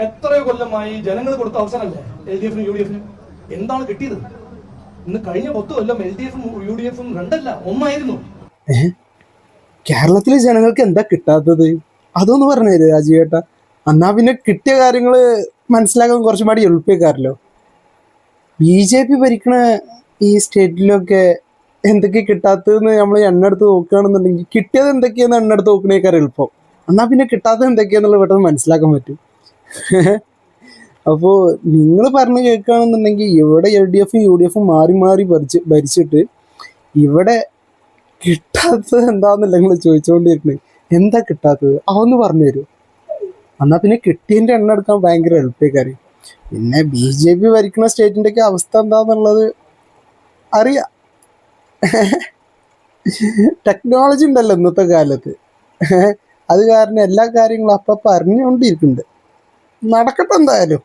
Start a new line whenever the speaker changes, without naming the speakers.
എത്രയോ കൊല്ലമായി ജനങ്ങൾ കൊടുത്ത അവസരമല്ലേ LDF-നും UDF-നും? എന്താണ് കിട്ടിയത്? ഇന്ന് കഴിഞ്ഞ 10 കൊല്ലം LDF-ഉം UDF-ഉം രണ്ടല്ല ഒന്നായിരുന്നു.
കേരളത്തിലെ ജനങ്ങൾക്ക് എന്താ കിട്ടാത്തത്? അതൊന്ന് പറഞ്ഞു തരും രാജീവേട്ട. എന്നാ പിന്നെ കിട്ടിയ കാര്യങ്ങള് മനസ്സിലാക്കാൻ കുറച്ചും പാടി എളുപ്പക്കാരല്ലോ. BJP ഭരിക്കണ ഈ സ്റ്റേറ്റിലൊക്കെ എന്തൊക്കെ കിട്ടാത്തതെന്ന് നമ്മൾ എണ്ണെടുത്ത് നോക്കുകയാണെന്നുണ്ടെങ്കിൽ കിട്ടിയത് എന്തൊക്കെയാന്ന് എണ്ണെടുത്ത് നോക്കണേക്കാർ എളുപ്പം. എന്നാ പിന്നെ കിട്ടാത്തത് എന്തൊക്കെയാന്നുള്ളത് പെട്ടെന്ന് മനസ്സിലാക്കാൻ പറ്റും. അപ്പോൾ നിങ്ങൾ പറഞ്ഞു കേൾക്കുകയാണെന്നുണ്ടെങ്കിൽ ഇവിടെ LDF-ഉം UDF-ഉം മാറി മാറി ഭരിച്ചിട്ട് ഇവിടെ കിട്ടാത്തത് എന്താന്നല്ല നിങ്ങൾ ചോദിച്ചുകൊണ്ടിരിക്കുന്നത്. എന്താ കിട്ടാത്തത് അതൊന്ന് പറഞ്ഞു തരൂ. എന്നാൽ പിന്നെ കിട്ടിയതിൻ്റെ എണ്ണം എടുക്കാൻ ഭയങ്കര എളുപ്പക്കാര്. പിന്നെ BJP ഭരിക്കുന്ന സ്റ്റേറ്റിൻ്റെ ഒക്കെ അവസ്ഥ എന്താന്നുള്ളത് അറിയാം. ടെക്നോളജി ഉണ്ടല്ലോ ഇന്നത്തെ കാലത്ത്. അത് കാരണം എല്ലാ കാര്യങ്ങളും അപ്പം അറിഞ്ഞുകൊണ്ടിരിക്കുന്നുണ്ട്. നടക്കട്ടെ എന്തായാലും.